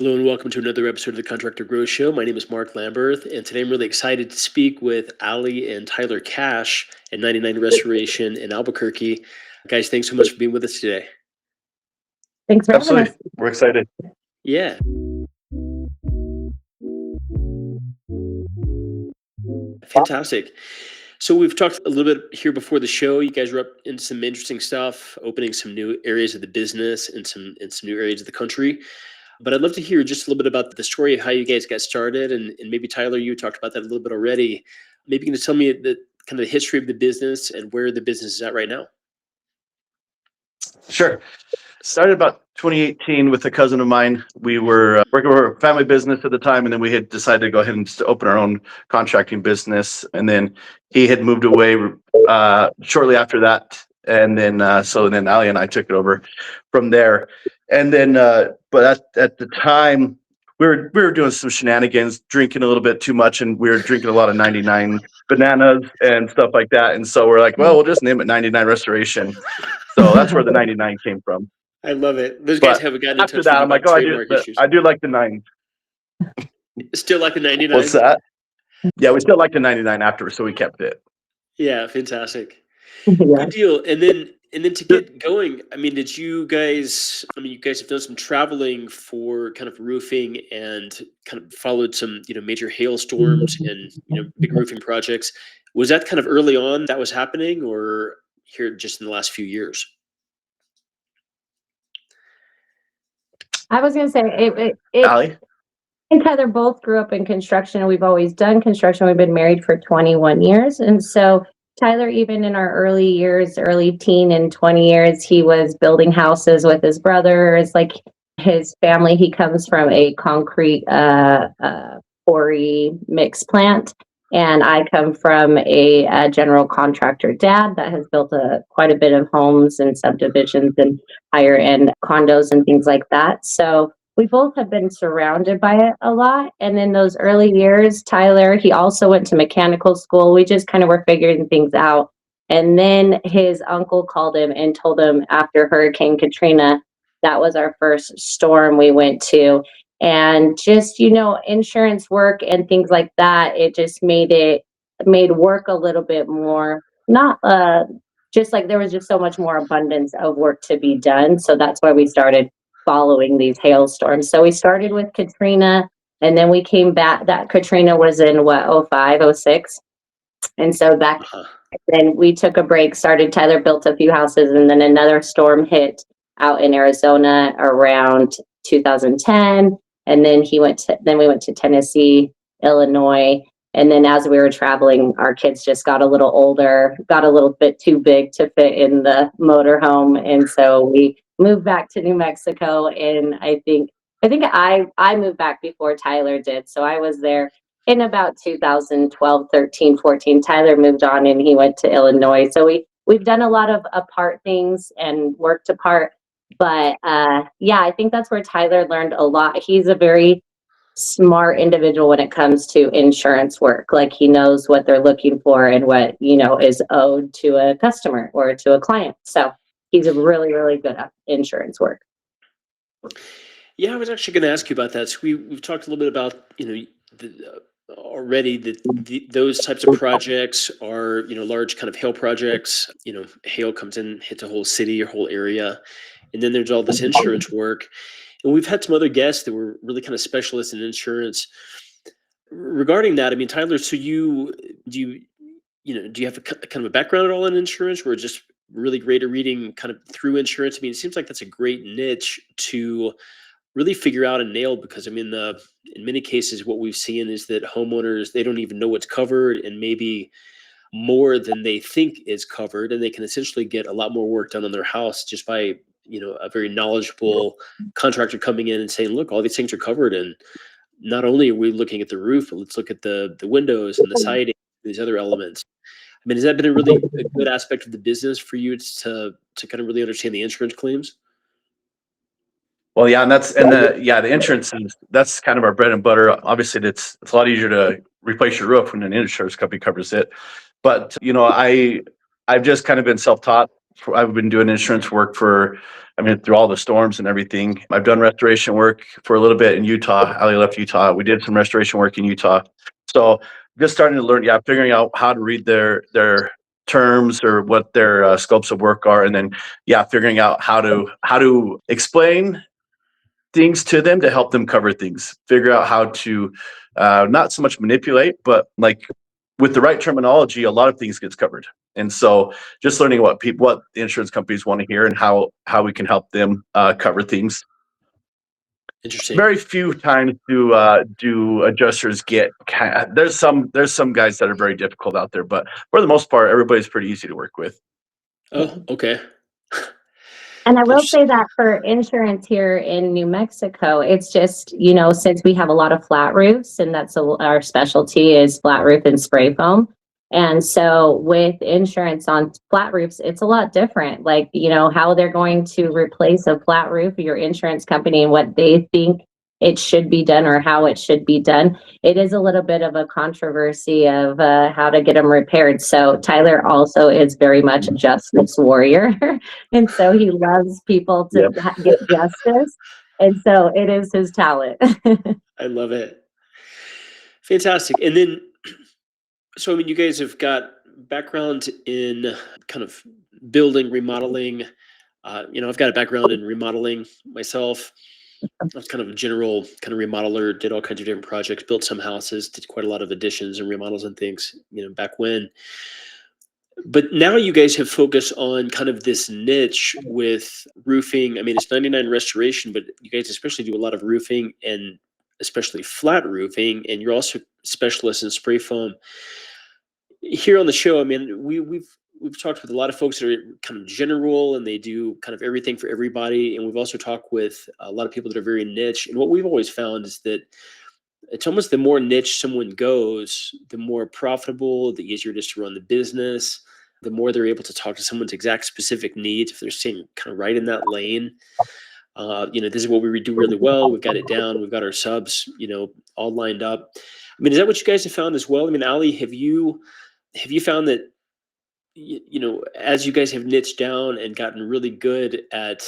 Hello and welcome to another episode of the Contractor Growth Show. My name is Mark Lamberth, and today I'm really excited to speak with Ali and Tyler Cash at 99 Restoration in Albuquerque. Guys, thanks so much for being with us today. Thanks for having us. We're excited. Yeah. Fantastic. So we've talked a little bit here before the show. You guys are up into some interesting stuff, opening some new areas of the business and some new areas of the country. But I'd love to hear just a little bit about the story of how you guys got started. And maybe, Tyler, you talked about that a little bit already. Maybe you can tell me the kind of the history of the business and where the business is at right now. Sure. Started about 2018 with a cousin of mine. We were working for a family business at the time, and then we had decided to go ahead and just open our own contracting business. And then he had moved away shortly after that. And then so then Ali and I took it over from there. And then but at the time we were doing some shenanigans, drinking a little bit too much, and we were drinking a lot of 99 bananas and stuff like that. And so we're like, well, we'll just name it 99 Restoration. So that's where the 99 came from. I love it. Those guys haven't gotten in touch after that, I'm like, oh, I do like the 9. Still like the 99? What's that? Yeah, we still like the 99 after, so we kept it. Yeah, fantastic. Good deal. And then to get going, I mean, you guys have done some traveling for kind of roofing and kind of followed some, major hailstorms and, big roofing projects. Was that kind of early on that was happening, or here just in the last few years? I was going to say, Ali? and Tyler both grew up in construction. We've always done construction. We've been married for 21 years. And so Tyler, even in our early years, early teen and 20 years, he was building houses with his brothers, like his family. He comes from a concrete quarry mix plant. And I come from a general contractor dad that has built quite a bit of homes and subdivisions and higher end condos and things like that. So we both have been surrounded by it a lot. And in those early years, Tyler, he also went to mechanical school. We just kind of were figuring things out. And then his uncle called him and told him after Hurricane Katrina, that was our first storm we went to. And just, insurance work and things like that, it just made work a little bit more, not just like there was just so much more abundance of work to be done. So that's why we started following these hailstorms. So we started with Katrina, and then we came back. That Katrina was in 05, 06. And so then we took a break, Tyler built a few houses, and then another storm hit out in Arizona around 2010. And then we went to Tennessee, Illinois. And then as we were traveling, our kids just got a little older, got a little bit too big to fit in the motorhome. And so we moved back to New Mexico. And I think I moved back before Tyler did. So I was there in about 2012, 13, 14. Tyler moved on and he went to Illinois. So we've done a lot of apart things and worked apart. But I think that's where Tyler learned a lot. He's a very smart individual when it comes to insurance work. Like he knows what they're looking for and what, is owed to a customer or to a client. So he's really, really good at insurance work. Yeah, I was actually going to ask you about that. So we've talked a little bit about, already those types of projects are, large kind of hail projects. Hail comes in, hits a whole city or whole area. And then there's all this insurance work. And we've had some other guests that were really kind of specialists in insurance. Regarding that, I mean, Tyler, so do you have a kind of a background at all in insurance, or just really great at reading kind of through insurance? I mean, it seems like that's a great niche to really figure out and nail, because I mean, in many cases, what we've seen is that homeowners, they don't even know what's covered, and maybe more than they think is covered, and they can essentially get a lot more work done on their house just by a very knowledgeable contractor coming in and saying, look, all these things are covered. And not only are we looking at the roof, but let's look at the windows and the siding, these other elements. I mean, has that been a really good aspect of the business for you to kind of really understand the insurance claims? Well, yeah, and the insurance that's kind of our bread and butter. Obviously, it's a lot easier to replace your roof when an insurance company covers it. But I've just kind of been self-taught I've been doing insurance work through all the storms and everything. I've done restoration work for a little bit in Utah. Ali left Utah. We did some restoration work in Utah. So just starting to learn, figuring out how to read their terms or what their scopes of work are, and then figuring out how to explain things to them to help them cover things. Figure out how to not so much manipulate, but like with the right terminology, a lot of things gets covered. And so just learning what the insurance companies want to hear and how we can help them cover things. Interesting. Very few times do adjusters get. There's some guys that are very difficult out there, but for the most part, everybody's pretty easy to work with. Oh, okay. And I will Interesting. say that for insurance here in New Mexico, it's just, since we have a lot of flat roofs, and that's our specialty is flat roof and spray foam. And so with insurance on flat roofs, it's a lot different. Like, how they're going to replace a flat roof, your insurance company, and what they think it should be done or how it should be done. It is a little bit of a controversy of how to get them repaired. So Tyler also is very much a justice warrior. And so he loves people to get justice. And so it is his talent. I love it. Fantastic. And then, so, you guys have got background in kind of building, remodeling. I've got a background in remodeling myself. I was kind of a general kind of remodeler, did all kinds of different projects, built some houses, did quite a lot of additions and remodels and things, back when. But now you guys have focused on kind of this niche with roofing. It's 99 restoration, but you guys especially do a lot of roofing and especially flat roofing, and you're also specialists in spray foam. Here on the show, we've talked with a lot of folks that are kind of general and they do kind of everything for everybody, and we've also talked with a lot of people that are very niche. And what we've always found is that it's almost the more niche someone goes, the more profitable, the easier it is to run the business, the more they're able to talk to someone's exact specific needs if they're staying kind of right in that lane. This is what we do really well. We've got it down. We've got our subs, all lined up. Is that what you guys have found as well? Ali, have you found that, as you guys have niched down and gotten really good at,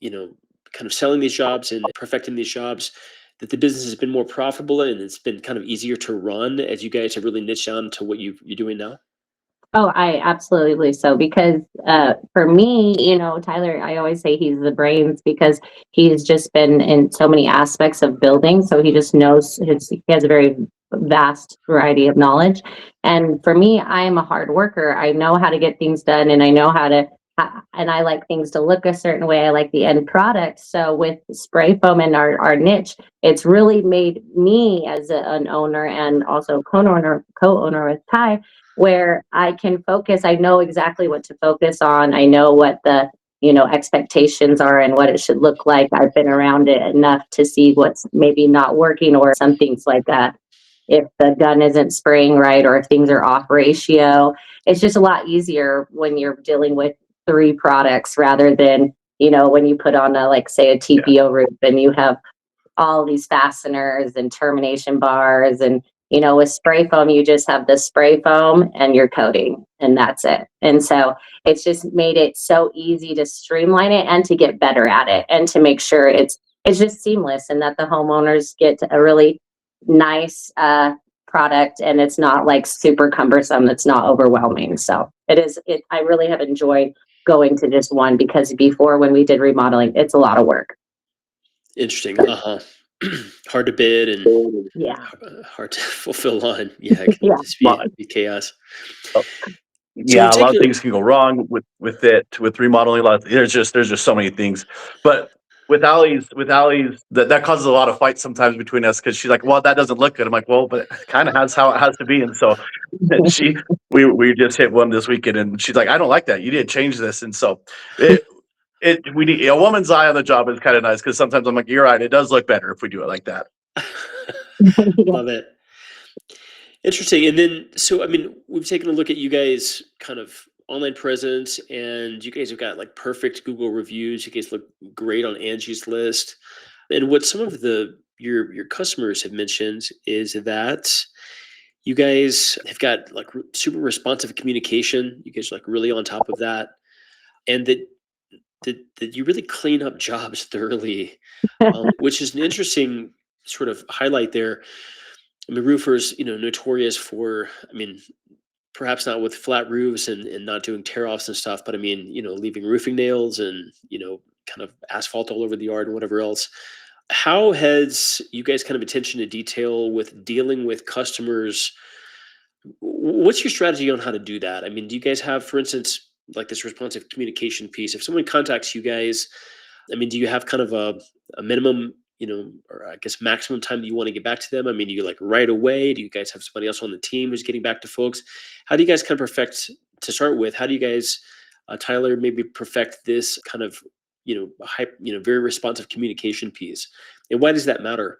kind of selling these jobs and perfecting these jobs, that the business has been more profitable and it's been kind of easier to run as you guys have really niched down to what you're doing now? Oh, I absolutely believe so. Because for me, Tyler, I always say he's the brains because he's just been in so many aspects of building. So he just knows he has a very vast variety of knowledge. And for me, I am a hard worker. I know how to get things done and I know how to, and I like things to look a certain way. I like the end product. So with spray foam and our niche, it's really made me as an owner and also co-owner with Ty, where I can focus. I know exactly what to focus on. I know what the, expectations are and what it should look like. I've been around it enough to see what's maybe not working or some things like that. If the gun isn't spraying right or if things are off ratio, it's just a lot easier when you're dealing with 3 products rather than, when you put on say a TPO roof and you have all these fasteners and termination bars. And with spray foam, you just have the spray foam and your coating, and that's it. And so it's just made it so easy to streamline it and to get better at it and to make sure it's just seamless and that the homeowners get a really nice product and it's not like super cumbersome. It's not overwhelming. So I really have enjoyed going to just one, because before, when we did remodeling, it's a lot of work. Interesting. Hard to bid and hard to fulfill on. Yeah, it can just be chaos. Yeah, a lot of things can go wrong with remodeling. There's just so many things. But with Allie's that causes a lot of fights sometimes between us, because she's like, well, that doesn't look good. I'm like, well, but it kind of has how it has to be. And so we just hit one this weekend, and she's like, I don't like that. You didn't change this. And so we need a woman's eye on the job is kind of nice, because sometimes I'm like, you're right, it does look better if we do it like that. Love it. Interesting. And then, so, we've taken a look at you guys kind of online presence, and you guys have got like perfect Google reviews. You guys look great on Angie's List. And what some of your customers have mentioned is that you guys have got like super responsive communication. You guys are like really on top of that. and that you really clean up jobs thoroughly, which is an interesting sort of highlight there. I mean, roofers, notorious for, I mean, perhaps not with flat roofs and not doing tear offs and stuff, but I mean, leaving roofing nails and, kind of asphalt all over the yard and whatever else. How has you guys kind of attention to detail with dealing with customers? What's your strategy on how to do that? I mean, do you guys have, for instance, like this responsive communication piece? If someone contacts you guys, I mean, do you have kind of a minimum, or I guess maximum time that you want to get back to them? I mean, do you like right away? Do you guys have somebody else on the team who's getting back to folks? How do you guys kind of perfect, to start with? How do you guys, Tyler, maybe perfect this kind of, very responsive communication piece? And why does that matter?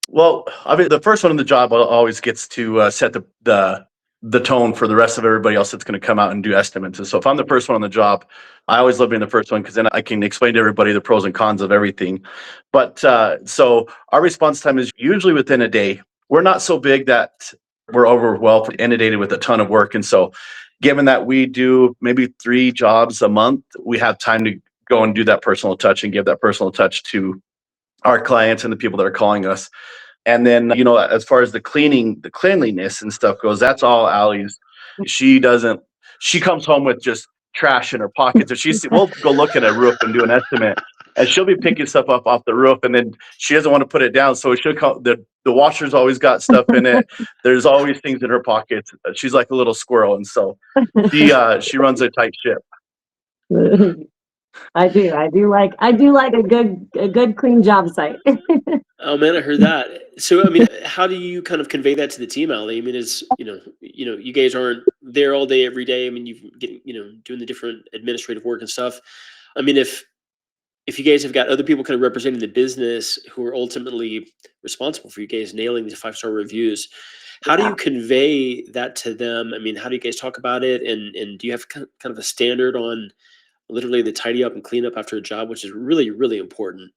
Well, I mean, the first one in the job always gets to set the tone for the rest of everybody else that's going to come out and do estimates. And so if I'm the first one on the job, I always love being the first one because then I can explain to everybody the pros and cons of everything. But so our response time is usually within a day. We're not so big that we're overwhelmed, inundated with a ton of work. And so given that we do maybe 3 jobs a month, we have time to go and do that personal touch and give that personal touch to our clients and the people that are calling us. And then, as far as the cleanliness and stuff goes, that's all Allie's. She doesn't, she comes home with just trash in her pockets. If we'll go look at a roof and do an estimate, and she'll be picking stuff up off the roof, and then she doesn't want to put it down. So she'll come, the washer's always got stuff in it. There's always things in her pockets. She's like a little squirrel. And so she runs a tight ship. I do like a good clean job site. Oh man, I heard that. So I mean, how do you kind of convey that to the team, Ali? I mean, you guys aren't there all day every day. I mean, you've getting, doing the different administrative work and stuff. I mean, if you guys have got other people kind of representing the business who are ultimately responsible for you guys nailing these 5-star reviews, how do Yeah. you convey that to them? I mean, how do you guys talk about it? And do you have kind of a standard on literally the tidy up and clean up after a job, which is really, really important?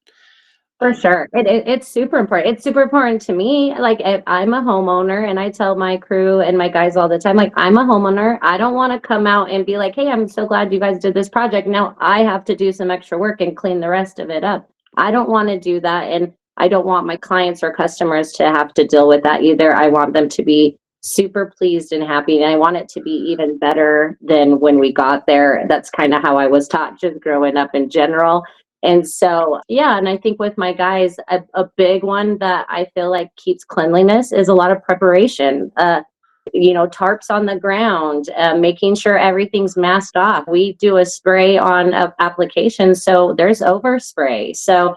For Um, sure. It's super important. It's super important to me. Like, if I'm a homeowner, and I tell my crew and my guys all the time, like, I'm a homeowner. I don't want to come out and be like, hey, I'm so glad you guys did this project. Now I have to do some extra work and clean the rest of it up. I don't want to do that. And I don't want my clients or customers to have to deal with that either. I want them to be super pleased and happy. And I want it to be even better than when we got there. That's kind of how I was taught just growing up in general. And so, yeah, and I think with my guys, a big one that I feel like keeps cleanliness is a lot of preparation. Tarps on the ground, making sure everything's masked off. We do a spray on application, so there's overspray. So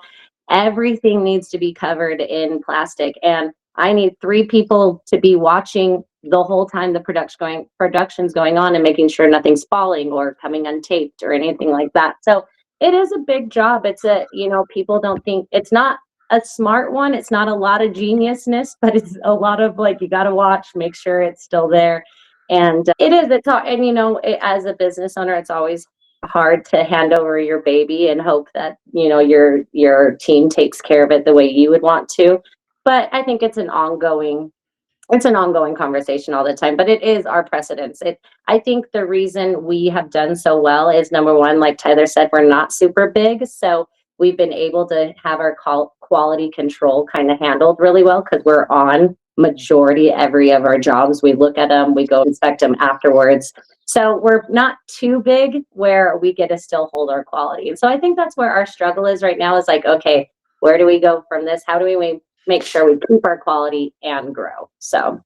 everything needs to be covered in plastic. And I need 3 people to be watching the whole time the production's going on and making sure nothing's falling or coming untaped or anything like that. So it is a big job. People don't think it's not a smart one. It's not a lot of geniusness, but it's a lot of, like, you got to watch, make sure it's still there. And as a business owner, it's always hard to hand over your baby and hope that, your team takes care of it the way you would want to. But I think it's an ongoing conversation all the time, but it is our precedence. I think the reason we have done so well is, number one, like Tyler said, we're not super big. So we've been able to have our quality control kind of handled really well because we're on majority every of our jobs. We look at them, we go inspect them afterwards. So we're not too big where we get to still hold our quality. And so I think that's where our struggle is right now, is like, okay, where do we go from this? How do we make sure we keep our quality and grow? So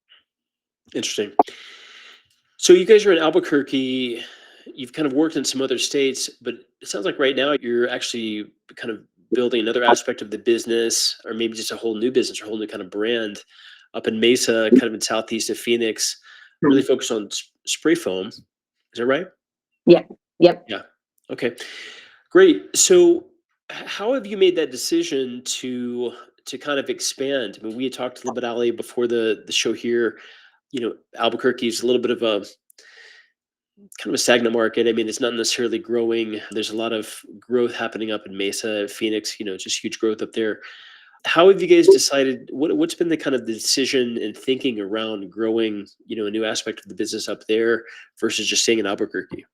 Interesting. So you guys are in Albuquerque. You've kind of worked in some other states, but it sounds like right now you're actually kind of building another aspect of the business, or maybe just a whole new business or a whole new kind of brand up in Mesa, kind of in southeast of Phoenix, really focused on spray foam. Is that right? yeah, yep. Yeah. Okay. Great. So how have you made that decision to kind of expand? I mean, we had talked a little bit, Ali, before the show here. Albuquerque is a little bit of a kind of a stagnant market. I mean, it's not necessarily growing. There's a lot of growth happening up in Mesa, Phoenix, just huge growth up there. How have you guys decided, what's been the kind of the decision and thinking around growing, a new aspect of the business up there versus just staying in Albuquerque?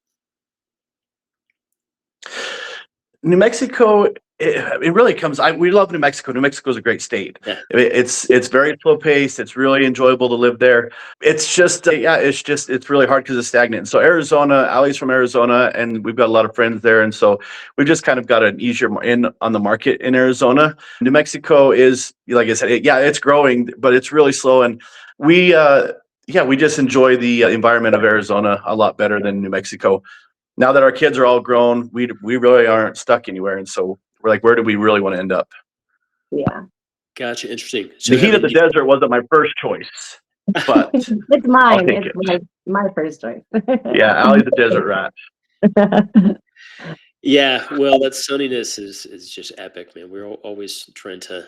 New Mexico, it really comes. We love New Mexico. New Mexico is a great state. Yeah. It's very slow paced. It's really enjoyable to live there. It's just it's really hard because it's stagnant. And so Arizona, Ali's from Arizona, and we've got a lot of friends there, and so we've just kind of got an easier in on the market in Arizona. New Mexico is, like I said, it's growing, but it's really slow, and we just enjoy the environment of Arizona a lot better than New Mexico. Now that our kids are all grown, we really aren't stuck anywhere, and so we're like, where do we really want to end up? Yeah. Gotcha. Interesting. The heat of the desert wasn't my first choice, but It's mine. take It's my first choice. yeah, Ali's a desert rat. Yeah, well, that sunniness is just epic, man. We're always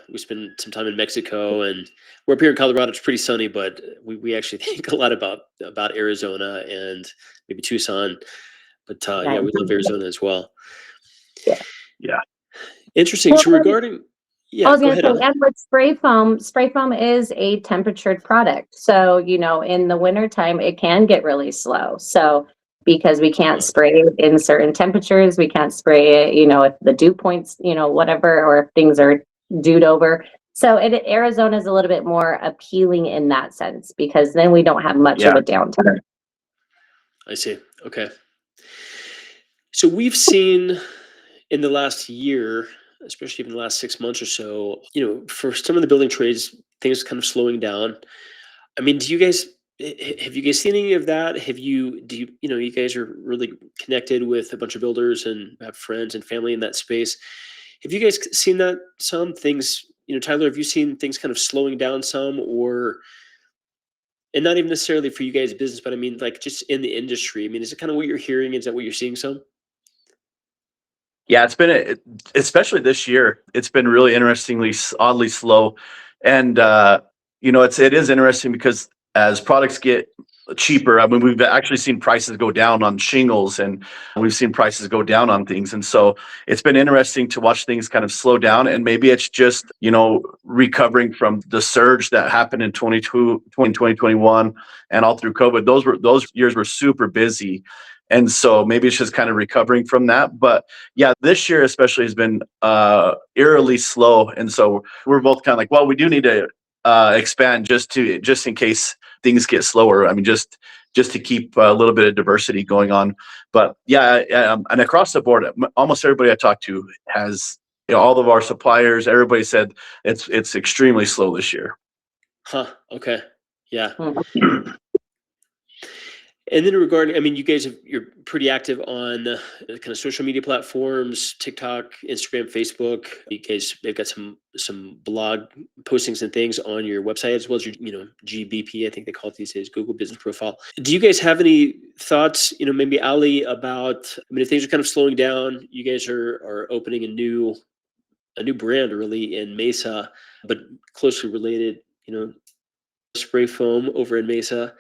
we spend some time in Mexico, and we're up here in Colorado. It's pretty sunny, but we actually think a lot about Arizona and maybe Tucson. But yeah, we love Arizona as well. Yeah. Interesting. Well, So regarding, I yeah, was go going to ahead. say, and with spray foam is a temperatured product. So, in the wintertime, it can get really slow. So, because we can't spray it in certain temperatures, we can't spray it, if the dew points, whatever, or if things are dewed over. So, Arizona is a little bit more appealing in that sense, because then we don't have much of a downtime. I see. Okay. So we've seen in the last year, especially in the last 6 months or so, for some of the building trades, things kind of slowing down. I mean, have you guys seen any of that? You guys are really connected with a bunch of builders and have friends and family in that space. Have you guys seen that some things, Tyler, have you seen things kind of slowing down some, and not even necessarily for you guys' business, but I mean, like just in the industry? I mean, is it kind of what you're hearing? Is that what you're seeing some? Yeah, it's been especially this year. It's been really oddly slow, and it is interesting because as products get cheaper, I mean, we've actually seen prices go down on shingles, and we've seen prices go down on things, and so it's been interesting to watch things kind of slow down. And maybe it's just recovering from the surge that happened in 2021 and all through COVID. Those years were super busy. And so maybe it's just kind of recovering from that. But yeah, this year especially has been eerily slow. And so we're both kind of like, well, we do need to expand just in case things get slower. I mean, just to keep a little bit of diversity going on. But yeah, and across the board, almost everybody I talked to has, all of our suppliers, everybody said it's extremely slow this year. Huh. Okay. Yeah. Mhm. And then regarding, I mean, you're pretty active on kind of social media platforms, TikTok, Instagram, Facebook. They've got some blog postings and things on your website, as well as your, GBP, I think they call it these days, Google Business Profile. Do you guys have any thoughts, maybe Ali, about, I mean, if things are kind of slowing down, you guys are opening a new brand really in Mesa, but closely related, spray foam over in Mesa.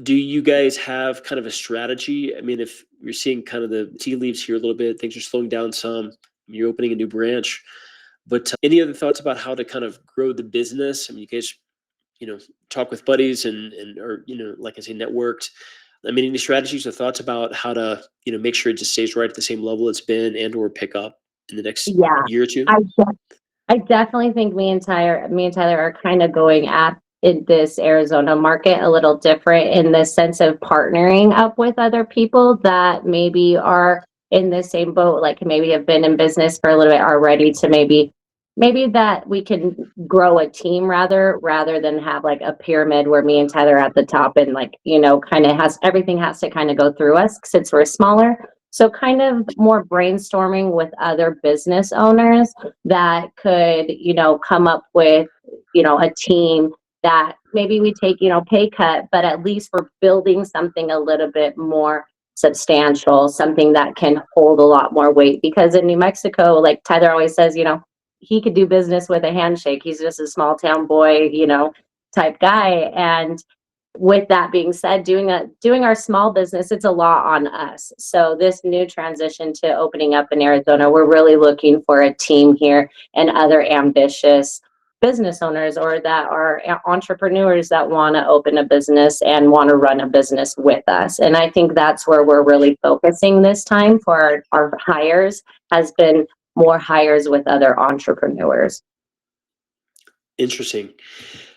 Do you guys have kind of a strategy? I mean, if you're seeing kind of the tea leaves here a little bit, things are slowing down some, you're opening a new branch, but any other thoughts about how to kind of grow the business? I mean, you guys, talk with buddies or, like I say, networked. I mean, any strategies or thoughts about how to, make sure it just stays right at the same level it's been or pick up in the next Yeah, year or two? I definitely think me and Tyler are kind of going at in this Arizona market a little different in the sense of partnering up with other people that maybe are in the same boat, like maybe have been in business for a little bit already, to maybe that we can grow a team rather than have like a pyramid where me and Tyler are at the top, and like, kind of everything has to kind of go through us since we're smaller. So kind of more brainstorming with other business owners that could, come up with, a team that maybe we take, pay cut, but at least we're building something a little bit more substantial, something that can hold a lot more weight. Because in New Mexico, like Tyler always says, he could do business with a handshake. He's just a small town boy, type guy. And with that being said, doing our small business, it's a lot on us. So this new transition to opening up in Arizona, we're really looking for a team here and other ambitious business owners or that are entrepreneurs that want to open a business and want to run a business with us. And I think that's where we're really focusing this time for our hires, has been more hires with other entrepreneurs. Interesting.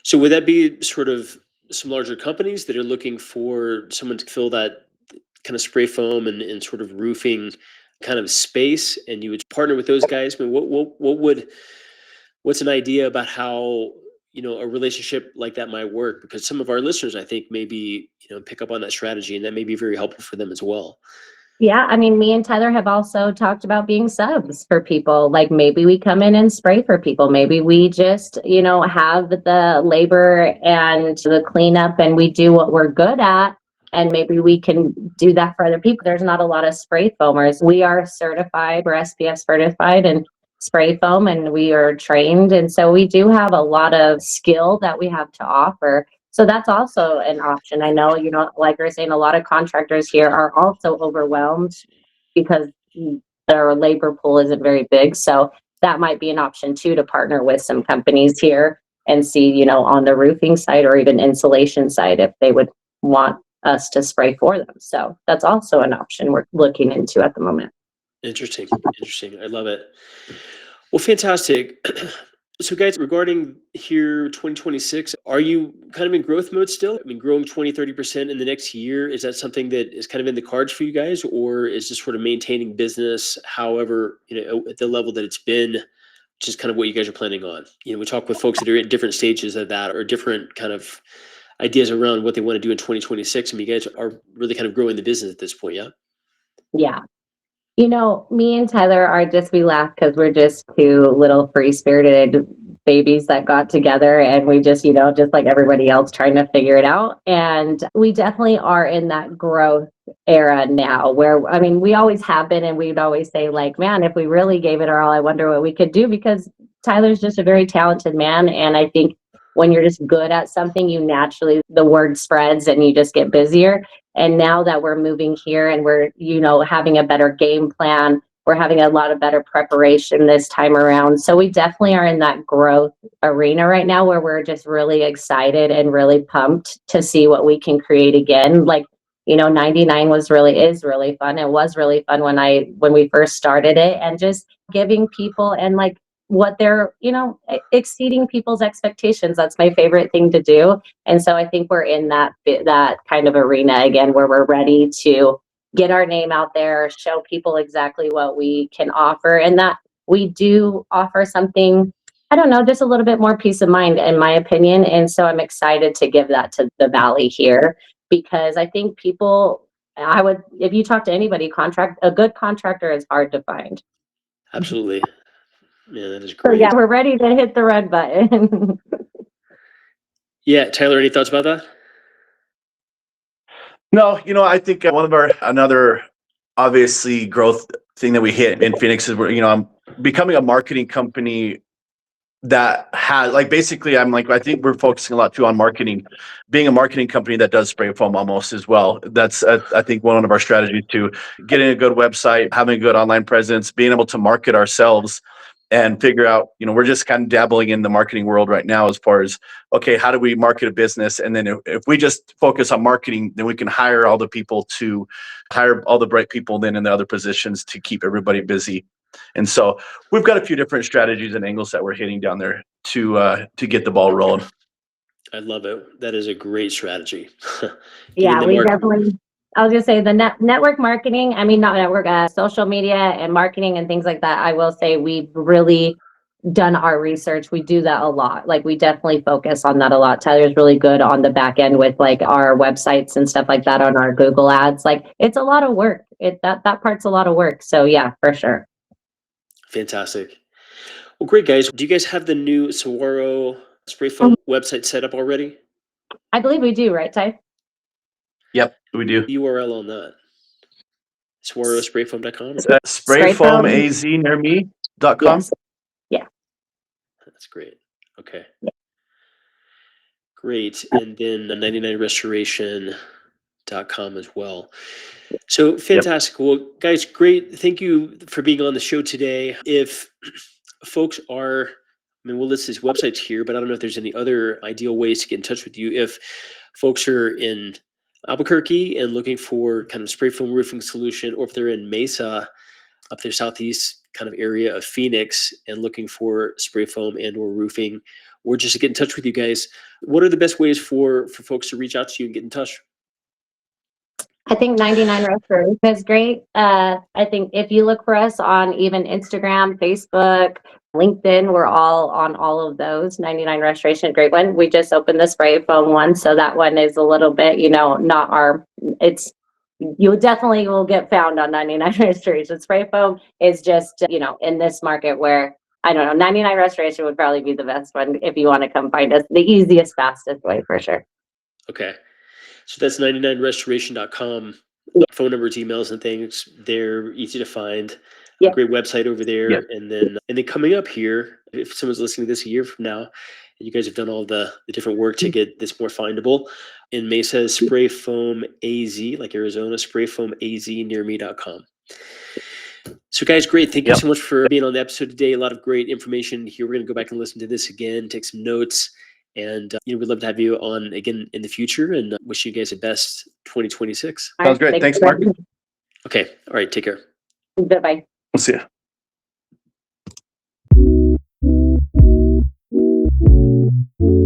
So would that be sort of some larger companies that are looking for someone to fill that kind of spray foam and sort of roofing kind of space, and you would partner with those guys? I mean, what's an idea about how a relationship like that might work? Because some of our listeners, I think, maybe pick up on that strategy, and that may be very helpful for them as well. Yeah, I mean, me and Tyler have also talked about being subs for people. Like maybe we come in and spray for people. Maybe we just, have the labor and the cleanup and we do what we're good at. And maybe we can do that for other people. There's not a lot of spray foamers. We are certified, we're SPF certified and spray foam, and we are trained. And so we do have a lot of skill that we have to offer. So that's also an option. I know, like we're saying, a lot of contractors here are also overwhelmed because their labor pool isn't very big. So that might be an option too, to partner with some companies here and see, on the roofing side or even insulation side, if they would want us to spray for them. So that's also an option we're looking into at the moment. Interesting. I love it. Well, fantastic. So guys, regarding here 2026, are you kind of in growth mode still? I mean, growing 20-30% in the next year, is that something that is kind of in the cards for you guys, or is this sort of maintaining business, however, at the level that it's been, which is kind of what you guys are planning on? We talk with folks that are at different stages of that, or different kind of ideas around what they want to do in 2026. I mean, you guys are really kind of growing the business at this point, yeah? Yeah. Me and Tyler we laugh because we're just two little free spirited babies that got together and we just, just like everybody else trying to figure it out. And we definitely are in that growth era now where, I mean, we always have been, and we'd always say like, man, if we really gave it our all, I wonder what we could do, because Tyler's just a very talented man. And I think when you're just good at something, you naturally, the word spreads and you just get busier. And now that we're moving here and we're, having a better game plan, we're having a lot of better preparation this time around. So we definitely are in that growth arena right now where we're just really excited and really pumped to see what we can create again. Like, 99 is really fun. It was really fun when we first started it, and just giving people and like what they're, exceeding people's expectations. That's my favorite thing to do. And so I think we're in that kind of arena again, where we're ready to get our name out there, show people exactly what we can offer, and that we do offer something, I don't know, just a little bit more peace of mind, in my opinion. And so I'm excited to give that to the Valley here, because I think if you talk to anybody, a good contractor is hard to find. Absolutely. Yeah, that is So great. yeah, we're ready to hit the red button. Yeah, Tyler, any thoughts about that? No, I think another obviously growth thing that we hit in Phoenix is I'm becoming a marketing company that has basically I think we're focusing a lot too on marketing, being a marketing company that does spray foam almost as well. That's I think one of our strategies to getting a good website, having a good online presence, being able to market ourselves and figure out, we're just kind of dabbling in the marketing world right now as far as, okay, how do we market a business? And then if we just focus on marketing, then we can hire all the bright people then in the other positions to keep everybody busy. And so we've got a few different strategies and angles that we're hitting down there to get the ball rolling. I love it. That is a great strategy. Yeah, we definitely. I was gonna say the network marketing. I mean, not network, social media and marketing and things like that. I will say we've really done our research. We do that a lot. Like we definitely focus on that a lot. Tyler's really good on the back end with like our websites and stuff like that on our Google ads. Like it's a lot of work. That part's a lot of work. So yeah, for sure. Fantastic. Well, great, guys. Do you guys have the new Saguaro spray foam website set up already? I believe we do, right, Ty? Yep, we do. URL on that. SaguaroSprayFoam.com? SprayFoamAZnearme.com. Yes. Yeah. That's great. Okay. Yeah. Great. And then 99restoration.com as well. So fantastic. Yep. Well, guys, great. Thank you for being on the show today. If folks are I mean, we'll list these websites here, but I don't know if there's any other ideal ways to get in touch with you. If folks are in Albuquerque and looking for kind of spray foam roofing solution, or if they're in Mesa, up there southeast kind of area of Phoenix and looking for spray foam and or roofing, or just to get in touch with you guys, what are the best ways for folks to reach out to you and get in touch? I think 99 Restoration is great. I think if you look for us on even Instagram, Facebook, LinkedIn, we're all on all of those. 99 Restoration, great one. We just opened the spray foam one, so that one is a little bit, not our. It's you definitely will get found on 99 Restoration. Spray foam is just in this market where I don't know. 99 Restoration would probably be the best one if you want to come find us. The easiest, fastest way for sure. Okay. So that's 99restoration.com. Yeah. Phone numbers, emails, and things. They're easy to find. Yeah. Great website over there. Yeah. And then coming up here, if someone's listening to this a year from now, and you guys have done all the different work to get this more findable, in Mesa, Spray Foam AZ, like Arizona, sprayfoamaz near me.com. So guys, great. Thank you so much for being on the episode today. A lot of great information here. We're going to go back and listen to this again, take some notes. And we'd love to have you on again in the future, and wish you guys the best 2026. Sounds great. Thanks, Mark. Okay. All right. Take care. Bye-bye. We'll see you.